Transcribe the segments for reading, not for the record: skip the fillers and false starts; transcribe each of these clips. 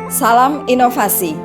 Salam inovasi.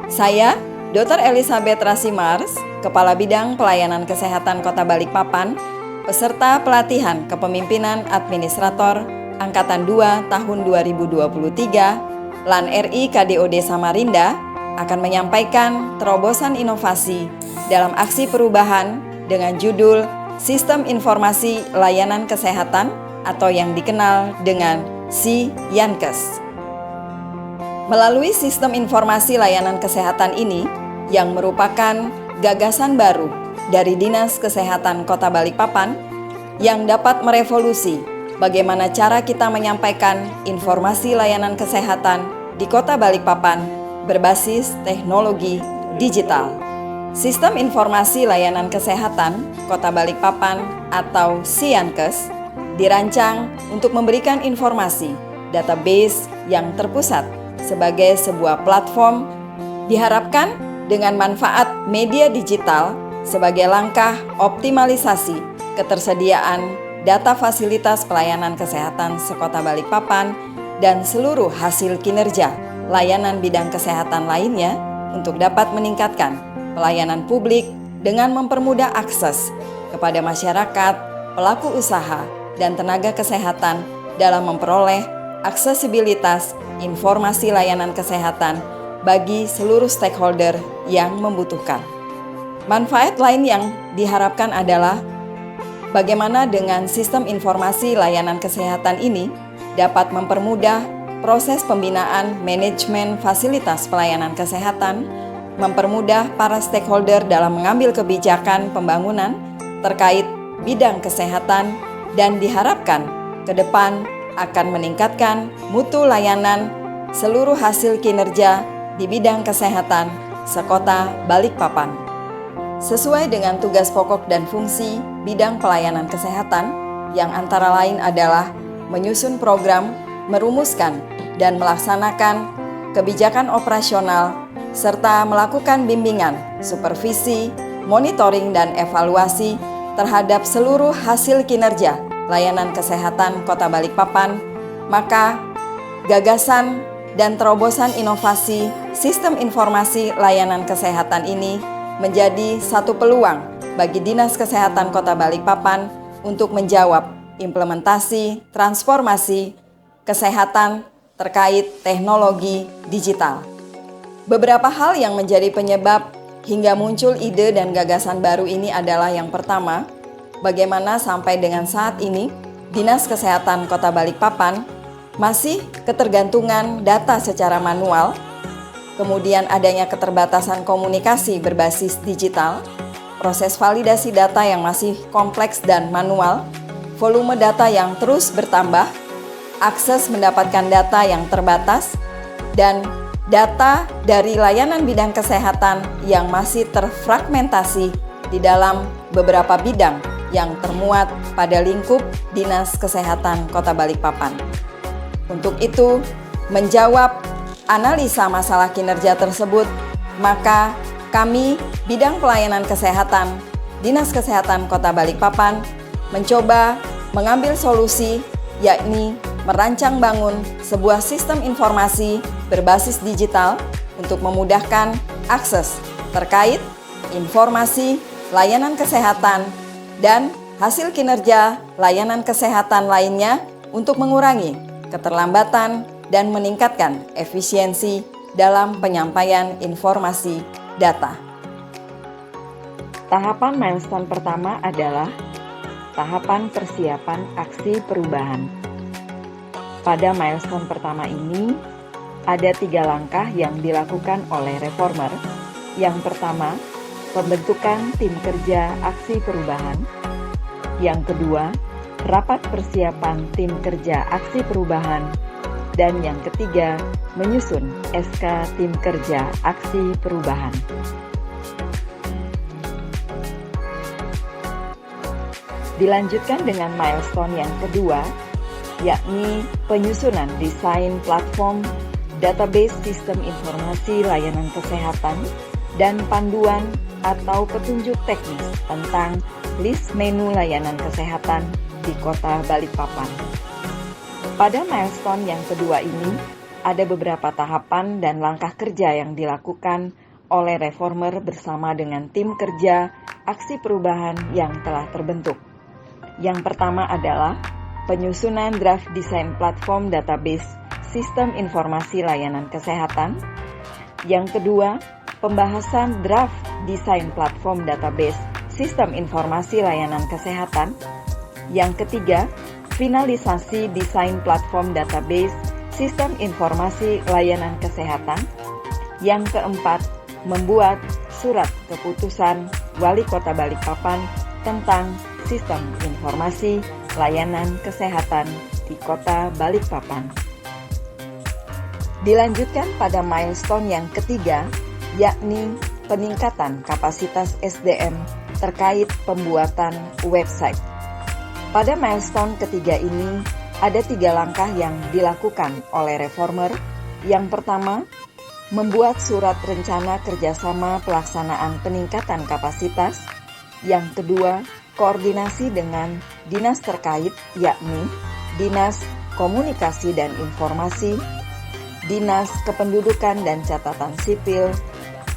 Saya, Dr. Elizabeth Rasimars, Kepala Bidang Pelayanan Kesehatan Kota Balikpapan, peserta pelatihan Kepemimpinan Administrator Angkatan 2 tahun 2023, LAN RI KDOD Samarinda, akan menyampaikan terobosan inovasi dalam aksi perubahan dengan judul Sistem Informasi Layanan Kesehatan atau yang dikenal dengan SI-Yankes. Melalui sistem informasi layanan kesehatan ini, yang merupakan gagasan baru dari Dinas Kesehatan Kota Balikpapan, yang dapat merevolusi bagaimana cara kita menyampaikan informasi layanan kesehatan di Kota Balikpapan berbasis teknologi digital. Sistem Informasi Layanan Kesehatan Kota Balikpapan atau SI-Yankes dirancang untuk memberikan informasi database yang terpusat sebagai sebuah platform, diharapkan dengan manfaat media digital sebagai langkah optimalisasi ketersediaan data fasilitas pelayanan kesehatan sekota Balikpapan dan seluruh hasil kinerja layanan bidang kesehatan lainnya untuk dapat meningkatkan pelayanan publik dengan mempermudah akses kepada masyarakat, pelaku usaha, dan tenaga kesehatan dalam memperoleh aksesibilitas informasi layanan kesehatan bagi seluruh stakeholder yang membutuhkan. Manfaat lain yang diharapkan adalah bagaimana dengan sistem informasi layanan kesehatan ini dapat mempermudah proses pembinaan manajemen fasilitas pelayanan kesehatan, mempermudah para stakeholder dalam mengambil kebijakan pembangunan terkait bidang kesehatan, dan diharapkan ke depan akan meningkatkan mutu layanan seluruh hasil kinerja di bidang kesehatan sekota Balikpapan. Sesuai dengan tugas pokok dan fungsi bidang pelayanan kesehatan yang antara lain adalah menyusun program, merumuskan dan melaksanakan kebijakan operasional, serta melakukan bimbingan, supervisi, monitoring dan evaluasi terhadap seluruh hasil kinerja layanan kesehatan Kota Balikpapan, maka gagasan dan terobosan inovasi sistem informasi layanan kesehatan ini menjadi satu peluang bagi Dinas Kesehatan Kota Balikpapan untuk menjawab implementasi transformasi kesehatan terkait teknologi digital. Beberapa hal yang menjadi penyebab hingga muncul ide dan gagasan baru ini adalah yang pertama, bagaimana sampai dengan saat ini Dinas Kesehatan Kota Balikpapan masih ketergantungan data secara manual, kemudian adanya keterbatasan komunikasi berbasis digital, proses validasi data yang masih kompleks dan manual, volume data yang terus bertambah, akses mendapatkan data yang terbatas, dan data dari layanan bidang kesehatan yang masih terfragmentasi di dalam beberapa bidang yang termuat pada lingkup Dinas Kesehatan Kota Balikpapan. Untuk itu, menjawab analisa masalah kinerja tersebut, maka kami bidang pelayanan kesehatan Dinas Kesehatan Kota Balikpapan mencoba mengambil solusi, yakni merancang bangun sebuah sistem informasi berbasis digital untuk memudahkan akses terkait informasi layanan kesehatan dan hasil kinerja layanan kesehatan lainnya untuk mengurangi keterlambatan dan meningkatkan efisiensi dalam penyampaian informasi data. Tahapan milestone pertama adalah tahapan persiapan aksi perubahan. Pada milestone pertama ini, ada 3 langkah yang dilakukan oleh reformer. Yang pertama, pembentukan tim kerja aksi perubahan. Yang kedua, rapat persiapan tim kerja aksi perubahan. Dan yang ketiga, menyusun SK tim kerja aksi perubahan. Dilanjutkan dengan milestone yang kedua, yakni penyusunan desain platform database sistem informasi layanan kesehatan dan panduan atau petunjuk teknis tentang list menu layanan kesehatan di Kota Balikpapan. Pada milestone yang kedua ini, ada beberapa tahapan dan langkah kerja yang dilakukan oleh reformer bersama dengan tim kerja aksi perubahan yang telah terbentuk. Yang pertama adalah penyusunan draft desain platform database sistem informasi layanan kesehatan. Yang kedua, pembahasan draft desain platform database sistem informasi layanan kesehatan. Yang ketiga, finalisasi desain platform database sistem informasi layanan kesehatan. Yang keempat, membuat surat keputusan Wali Kota Balikpapan tentang sistem informasi layanan kesehatan di Kota Balikpapan. Dilanjutkan pada milestone yang ketiga, yakni peningkatan kapasitas SDM terkait pembuatan website. Pada milestone ketiga ini, ada 3 langkah yang dilakukan oleh reformer. Yang pertama, membuat surat rencana kerjasama pelaksanaan peningkatan kapasitas. Yang kedua, koordinasi dengan dinas terkait, yakni Dinas Komunikasi dan Informasi, Dinas Kependudukan dan Catatan Sipil,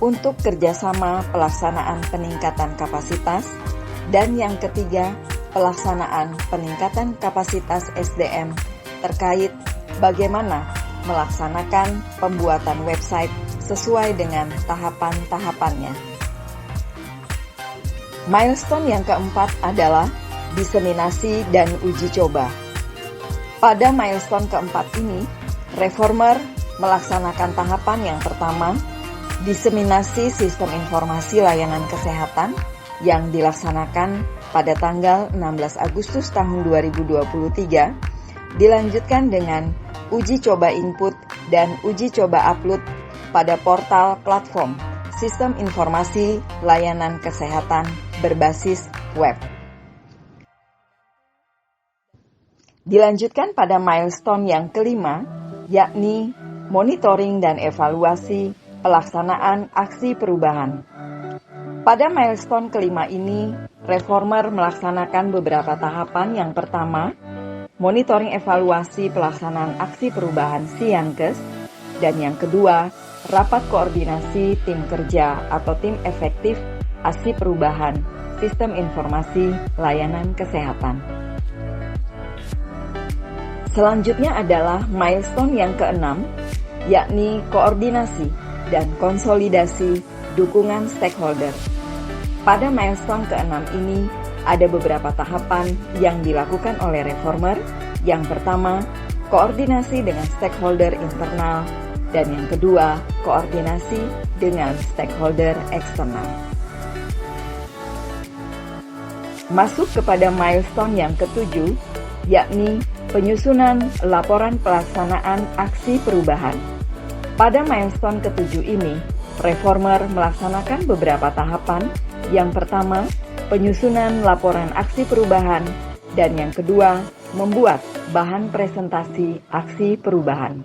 untuk kerjasama pelaksanaan peningkatan kapasitas. Dan yang ketiga, pelaksanaan peningkatan kapasitas SDM terkait bagaimana melaksanakan pembuatan website sesuai dengan tahapan-tahapannya. Milestone yang keempat adalah diseminasi dan uji coba. Pada milestone keempat ini, reformer melaksanakan tahapan yang pertama, diseminasi sistem informasi layanan kesehatan yang dilaksanakan pada tanggal 16 Agustus tahun 2023, dilanjutkan dengan uji coba input dan uji coba upload pada portal platform sistem informasi layanan kesehatan berbasis web. Dilanjutkan pada milestone yang kelima, yakni monitoring dan evaluasi pelaksanaan aksi perubahan. Pada milestone kelima ini, reformer melaksanakan beberapa tahapan. Yang pertama, monitoring evaluasi pelaksanaan aksi perubahan Siankes. Dan yang kedua, rapat koordinasi tim kerja atau tim efektif aksi perubahan sistem informasi layanan kesehatan. Selanjutnya adalah milestone yang keenam, yakni koordinasi dan konsolidasi dukungan stakeholder. Pada milestone ke-6 ini, ada beberapa tahapan yang dilakukan oleh reformer. Yang pertama, koordinasi dengan stakeholder internal, dan yang kedua, koordinasi dengan stakeholder eksternal. Masuk kepada milestone yang ketujuh, yakni penyusunan laporan pelaksanaan aksi perubahan. Pada milestone ketujuh ini, reformer melaksanakan beberapa tahapan. Yang pertama, penyusunan laporan aksi perubahan, dan yang kedua, membuat bahan presentasi aksi perubahan.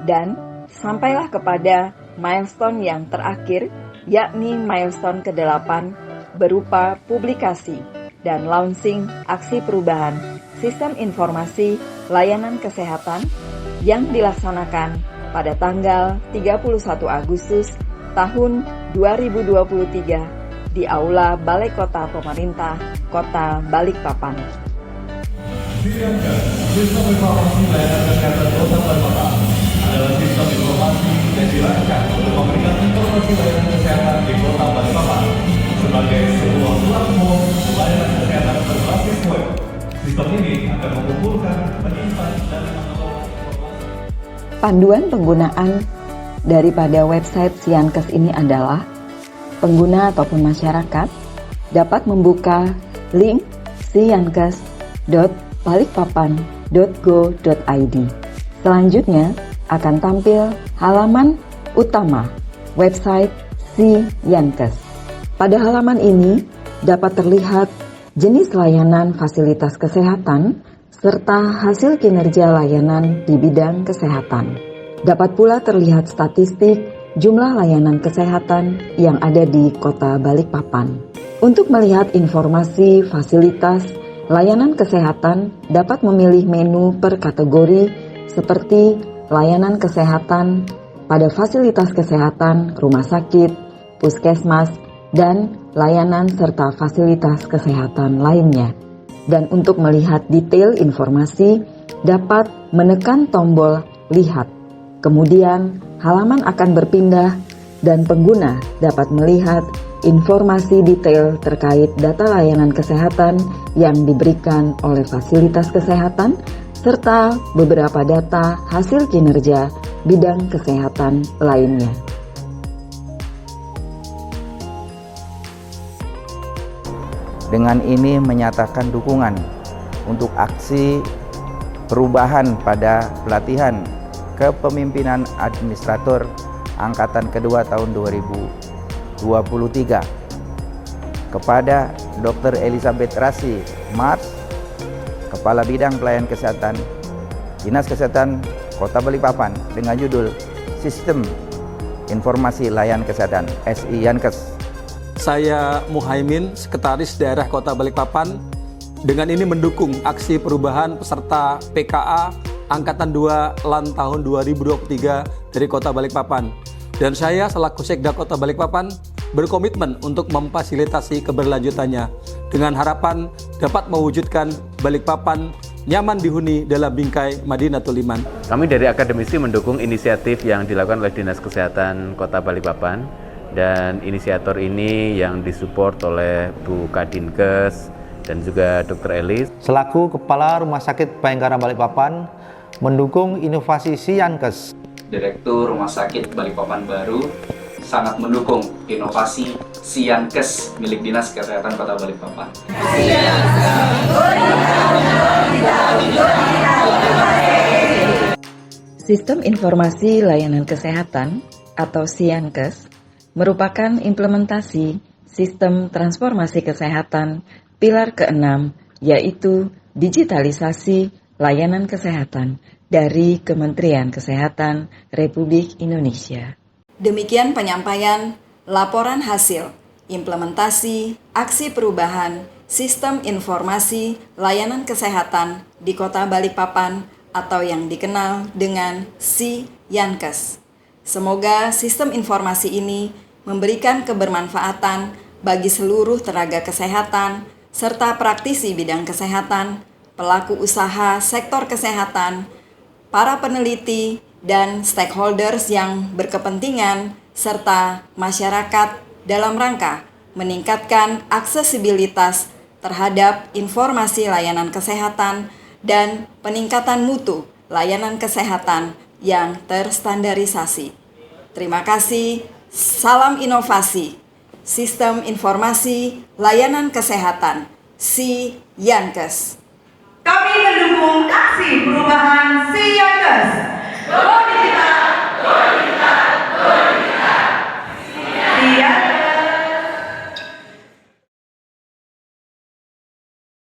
Dan sampailah kepada milestone yang terakhir, yakni milestone ke-8 berupa publikasi dan launching aksi perubahan sistem informasi layanan kesehatan yang dilaksanakan pada tanggal 31 Agustus tahun 2023 di Aula Balai Kota Pemerintah Kota Balikpapan. Sistem informasi layanan kesehatan Kota Balikpapan adalah sistem informasi yang dirancang untuk memberikan informasi layanan kesehatan di Kota Balikpapan sebagai sebuah platform layanan kesehatan berbasis web. Sistem ini akan mengumpulkan, menyimpan, dan mengelola informasi. Panduan penggunaan daripada website Siankes ini adalah pengguna ataupun masyarakat dapat membuka link siankes.balikpapan.go.id. Selanjutnya akan tampil halaman utama website Siankes. Pada halaman ini dapat terlihat jenis layanan fasilitas kesehatan serta hasil kinerja layanan di bidang kesehatan. Dapat pula terlihat statistik jumlah layanan kesehatan yang ada di Kota Balikpapan. Untuk melihat informasi fasilitas layanan kesehatan, dapat memilih menu per kategori seperti layanan kesehatan pada fasilitas kesehatan, rumah sakit, puskesmas, dan layanan serta fasilitas kesehatan lainnya. Dan untuk melihat detail informasi, dapat menekan tombol "Lihat". Kemudian, halaman akan berpindah dan pengguna dapat melihat informasi detail terkait data layanan kesehatan yang diberikan oleh fasilitas kesehatan, serta beberapa data hasil kinerja bidang kesehatan lainnya. Dengan ini menyatakan dukungan untuk aksi perubahan pada pelatihan kepemimpinan administrator angkatan kedua tahun 2023 kepada Dr. Elizabeth Rasi Mars, Kepala Bidang Pelayanan Kesehatan Dinas Kesehatan Kota Balikpapan, dengan judul Sistem Informasi Layanan Kesehatan SI Yankes. Saya Muhaimin, Sekretaris Daerah Kota Balikpapan, dengan ini mendukung aksi perubahan peserta PKA Angkatan 2 LAN tahun 2023 dari Kota Balikpapan. Dan saya selaku Sekda Kota Balikpapan berkomitmen untuk memfasilitasi keberlanjutannya dengan harapan dapat mewujudkan Balikpapan nyaman dihuni dalam bingkai Madinatul Iman. Kami dari akademisi mendukung inisiatif yang dilakukan oleh Dinas Kesehatan Kota Balikpapan, dan inisiator ini yang disupport oleh Bu Kadinkes dan juga Dr. Elis. Selaku Kepala Rumah Sakit Bayangkara Balikpapan, mendukung inovasi SI Yankes. Direktur Rumah Sakit Balikpapan Baru sangat mendukung inovasi SI Yankes milik Dinas Kesehatan Kota Balikpapan. Sistem Informasi Layanan Kesehatan atau SI Yankes merupakan implementasi sistem transformasi kesehatan pilar ke-6, yaitu digitalisasi layanan kesehatan dari Kementerian Kesehatan Republik Indonesia. Demikian penyampaian laporan hasil implementasi aksi perubahan sistem informasi layanan kesehatan di Kota Balikpapan atau yang dikenal dengan SI Yankes. Semoga sistem informasi ini memberikan kebermanfaatan bagi seluruh tenaga kesehatan serta praktisi bidang kesehatan, pelaku usaha sektor kesehatan, para peneliti, dan stakeholders yang berkepentingan, serta masyarakat dalam rangka meningkatkan aksesibilitas terhadap informasi layanan kesehatan dan peningkatan mutu layanan kesehatan yang terstandarisasi. Terima kasih. Salam inovasi, Sistem Informasi Layanan Kesehatan, SI Yankes. Kami mendukung aksi perubahan SI Yankes.